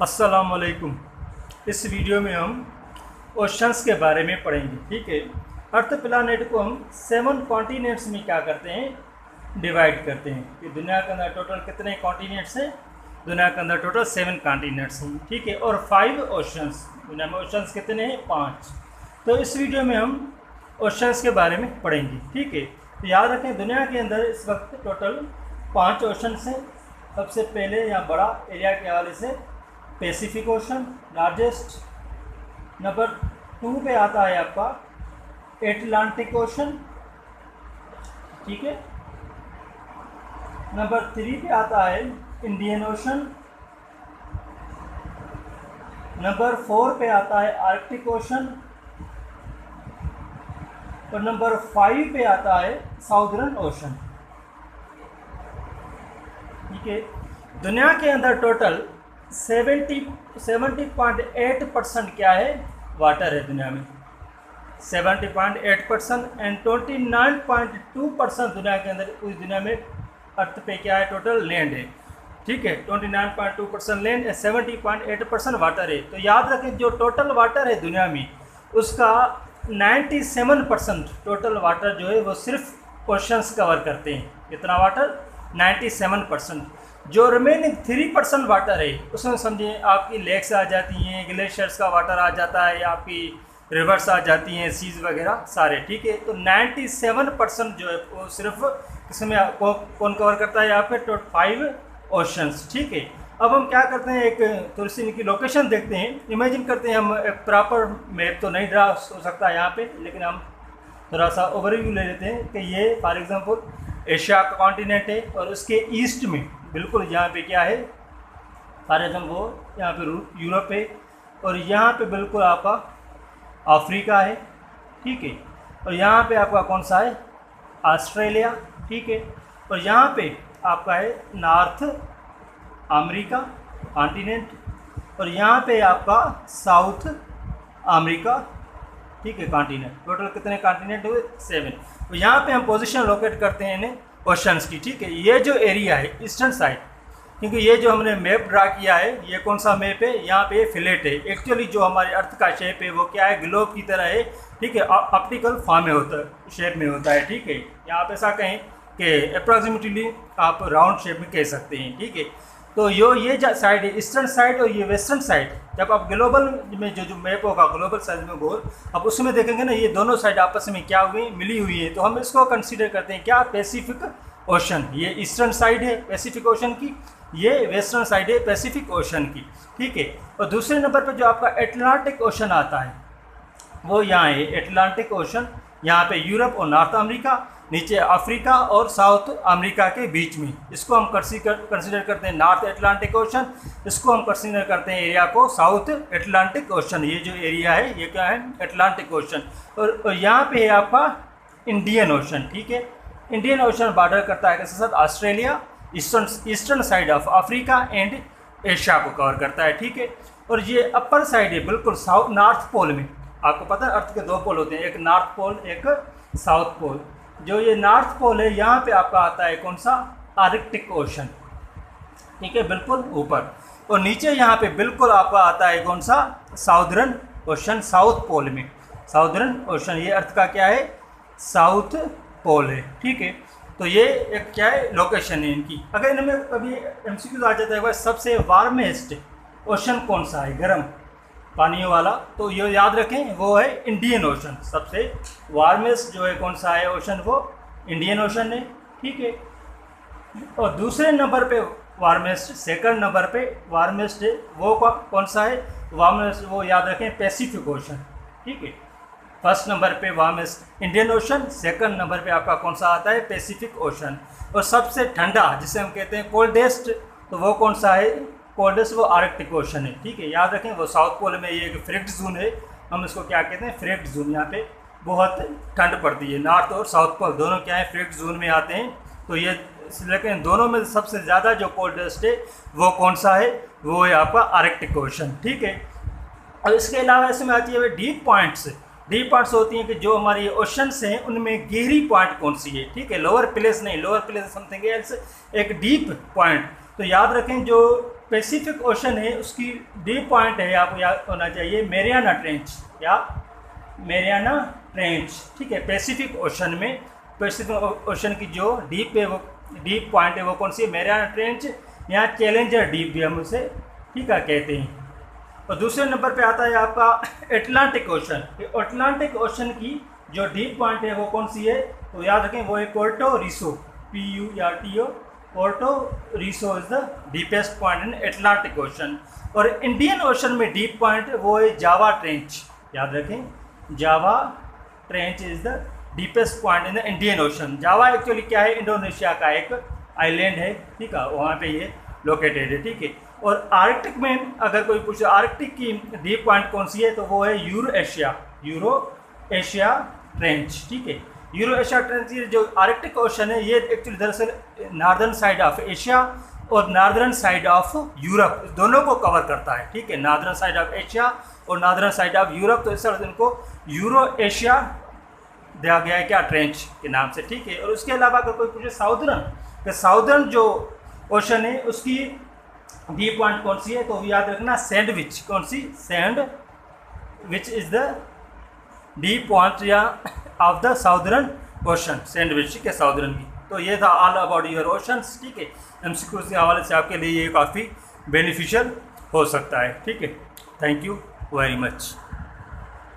अस्सलाम वालेकुम। इस वीडियो में हम ओशंस के बारे में पढ़ेंगे। ठीक है, अर्थ प्लानेट को हम 7 कॉन्टिनेंट्स में क्या करते हैं, डिवाइड करते हैं कि दुनिया के अंदर टोटल कितने कॉन्टिनेंट्स हैं। दुनिया के अंदर टोटल 7 कॉन्टिनेंट्स हैं। ठीक है, और 5 ओशंस, दुनिया में ओशंस कितने हैं, 5। तो इस वीडियो में हम ओशंस के बारे में पढ़ेंगे। ठीक है, तो याद रखें दुनिया के अंदर इस वक्त टोटल 5 ओशंस हैं। सबसे पहले यहाँ बड़ा एरिया के हवाले से पैसिफिक ओशन लार्जेस्ट। नंबर 2 पे आता है आपका एटलांटिक ओशन। ठीक है, नंबर 3 पे आता है इंडियन ओशन। नंबर 4 पे आता है आर्कटिक ओशन। और नंबर 5 पे आता है साउदर्न ओशन। ठीक है, दुनिया के अंदर टोटल 70.8% क्या है, वाटर है दुनिया में। 70.8% एंड 29.2% दुनिया के अंदर, उस दुनिया में अर्थ पे क्या है, टोटल लैंड है। ठीक है, 29.2% लैंड, 70.8% वाटर है। तो याद रखें जो टोटल वाटर है दुनिया में उसका 97% टोटल वाटर जो है वो सिर्फ ओशंस कवर करते हैं। कितना वाटर, 97%। जो रिमेनिंग 3% वाटर है उसमें समझिए आपकी लेक्स आ जाती हैं, ग्लेशियर्स का वाटर आ जाता है, या आपकी रिवर्स आ जाती हैं, सीज वगैरह सारे। ठीक है, तो 97% जो है वो सिर्फ इसमें कौन कवर करता है, यहाँ पे 5 ओशंस। ठीक है, अब हम क्या करते हैं, एक थोड़ी सी इनकी लोकेशन देखते हैं। इमेजिन करते हैं, हम एक प्रॉपर मैप तो नहीं ड्रा हो सकता है यहाँ पे, लेकिन हम थोड़ा सा ओवरव्यू ले लेते हैं कि ये फॉर एग्जांपल एशिया का कॉन्टिनेंट है, और उसके ईस्ट में बिल्कुल यहाँ पे क्या है, फॉर एग्जाम्पल वो यहाँ पे यूरोप है, और यहाँ पे बिल्कुल आपका अफ्रीका है। ठीक है, और यहाँ पे आपका कौन सा है, ऑस्ट्रेलिया। ठीक है, और यहाँ पे आपका है नॉर्थ अमेरिका कॉन्टिनेंट, और यहाँ पे आपका साउथ अमेरिका। ठीक है, कॉन्टिनेंट। टोटल कितने कॉन्टिनेंट हुए, 7। तो यहाँ पे हम पोजीशन लोकेट करते हैं इन्हें ओशंस की। ठीक है, ये जो एरिया है ईस्टर्न साइड, क्योंकि ये जो हमने मैप ड्रा किया है, ये कौन सा मैप है, यहाँ पे फ्लैट है। एक्चुअली जो हमारे अर्थ का शेप है वो क्या है, ग्लोब की तरह है। ठीक है, ऑप्टिकल फॉर्म में होता है, शेप में होता है। ठीक है, यहाँ पे ऐसा कहें कि अप्रॉक्सीमेटली आप राउंड शेप में कह सकते हैं। ठीक है, तो ये साइड है ईस्टर्न साइड, और ये वेस्टर्न साइड। जब आप ग्लोबल में जो मैप होगा ग्लोबल साइज में गोल, अब उसमें देखेंगे ना, ये दोनों साइड आपस में क्या हुई, मिली हुई है। तो हम इसको कंसीडर करते हैं क्या, पैसिफिक ओशन। ये ईस्टर्न साइड है पैसिफिक ओशन की, ये वेस्टर्न साइड है पैसिफिक ओशन की। ठीक है, और दूसरे नंबर पर जो आपका एटलांटिक ओशन आता है वो यहाँ है एटलांटिक ओशन। यहाँ पे यूरोप और नॉर्थ अमेरिका, नीचे अफ्रीका और साउथ अमेरिका के बीच में, इसको हम कंसीडर करते हैं नॉर्थ एटलांटिक ओशन। इसको हम कंसीडर करते हैं एरिया को साउथ एटलांटिक ओशन। ये जो एरिया है ये क्या है, एटलांटिक ओशन। और यहाँ पे है आपका इंडियन ओशन। ठीक है, इंडियन ओशन बॉर्डर करता है किसके साथ, Australia, eastern side of Africa and Asia को कवर करता है। ठीक है, और ये अपर साइड है बिल्कुल साउथ नॉर्थ पोल में। आपको पता है अर्थ के 2 पोल होते हैं, एक नॉर्थ पोल एक साउथ पोल। जो ये नॉर्थ पोल है यहाँ पे आपका आता है कौन सा, आर्कटिक ओशन। ठीक है, बिल्कुल ऊपर। और नीचे यहाँ पे बिल्कुल आपका आता है कौन सा, साउदर्न ओशन, साउथ पोल में। साउदर्न ओशन ये अर्थ का क्या है, साउथ पोल है। ठीक है, तो ये एक क्या है, लोकेशन है इनकी। अगर इनमें कभी एमसीक्यू आ जाता है वह सबसे वार्मेस्ट ओशन कौन सा है, गर्म पानियों वाला, तो ये याद रखें वो है इंडियन ओशन। सबसे वार्मेस्ट जो है कौन सा है ओशन, वो इंडियन ओशन है। ठीक है, और दूसरे नंबर पे वार्मेस्ट, सेकंड नंबर पे वार्मेस्ट है वो कौन सा है, वार्मेस्ट वो याद रखें पैसिफिक ओशन। ठीक है, फर्स्ट नंबर पे warmest Indian ocean, second number पे आपका कौन सा आता है, पैसिफिक ओशन। और सबसे ठंडा जिसे हम कहते हैं कोल्डेस्ट, तो वो कौन सा है, कोल्डेस्ट वो आर्कटिक ओशन है। ठीक है, याद रखें वो साउथ पोल में ये एक फ्रिक्ट जोन है, हम इसको क्या कहते हैं, फ्रिक्ट जोन। यहाँ पे बहुत ठंड पड़ती है, नॉर्थ और साउथ पोल दोनों क्या है, फ्रिक्ट जोन में आते हैं। तो ये लेकिन दोनों में सबसे ज़्यादा जो कोल्डेस्ट है वो कौन सा है, वो है आपका आर्कटिक ओशन। ठीक है, और इसके अलावा इसमें आती है डीप पॉइंट्स। डीप पॉइंट्स होती हैं कि जो हमारी ओशंस हैं उनमें गहरी पॉइंट कौन सी है। ठीक है, लोअर प्लेस नहीं, लोअर प्लेस समथिंग एल्स, एक डीप पॉइंट। तो याद रखें जो पैसिफिक ओशन है उसकी डीप पॉइंट है, आपको याद होना चाहिए मेरियाना ट्रेंच, या मेरियाना ट्रेंच, ठीक है। पैसिफिक ओशन में, पैसिफिक ओशन की जो डीप है वो डीप पॉइंट है वो कौन सी है, मेरियाना ट्रेंच, या चैलेंजर डीप भी हम उसे, ठीक है, कहते हैं। और दूसरे नंबर पे आता है आपका अटलांटिक ओशन। अटलांटिक ओशन की जो डीप पॉइंट है वो कौन सी है, तो याद रखें वो है Puerto Rico, PURTO, Puerto Rico is the deepest point in Atlantic Ocean. और इंडियन ओशन में डीप पॉइंट वो है जावा ट्रेंच, याद रखें Java trench is the deepest point in the Indian Ocean. Java actually क्या है, इंडोनेशिया का एक आइलैंड है, ठीक है, वहाँ पे ये लोकेटेड है, ठीक है। और आर्कटिक में अगर कोई पूछे आर्कटिक की डीप पॉइंट कौन सी है, तो वो है यूरो एशिया ट्रेंच, ठीक है। यूरो एशिया ट्रेंच जो आर्कटिक ओशन है ये एक्चुअली दरअसल नॉर्दर्न साइड ऑफ एशिया और नॉर्दर्न साइड ऑफ यूरोप दोनों को कवर करता है, ठीक है। नॉर्दर्न साइड ऑफ एशिया और नॉर्दर्न साइड ऑफ यूरोप, तो इस तरह इनको यूरो एशिया दिया गया है क्या, ट्रेंच के नाम से, ठीक है। और उसके अलावा अगर कोई पूछे साउदर्न जो ओशन है उसकी डीप पॉइंट कौन सी है, तो याद रखना सैंडविच, कौन सी, Sandwich is the deep point या of the southern ocean, Sandwich, ठीक है, साउदर्न की। तो ये था ऑल अबाउट योर ओशंस, ठीक है। MCQ के हवाले से आपके लिए ये काफ़ी बेनिफिशियल हो सकता है, ठीक है। Thank you very much.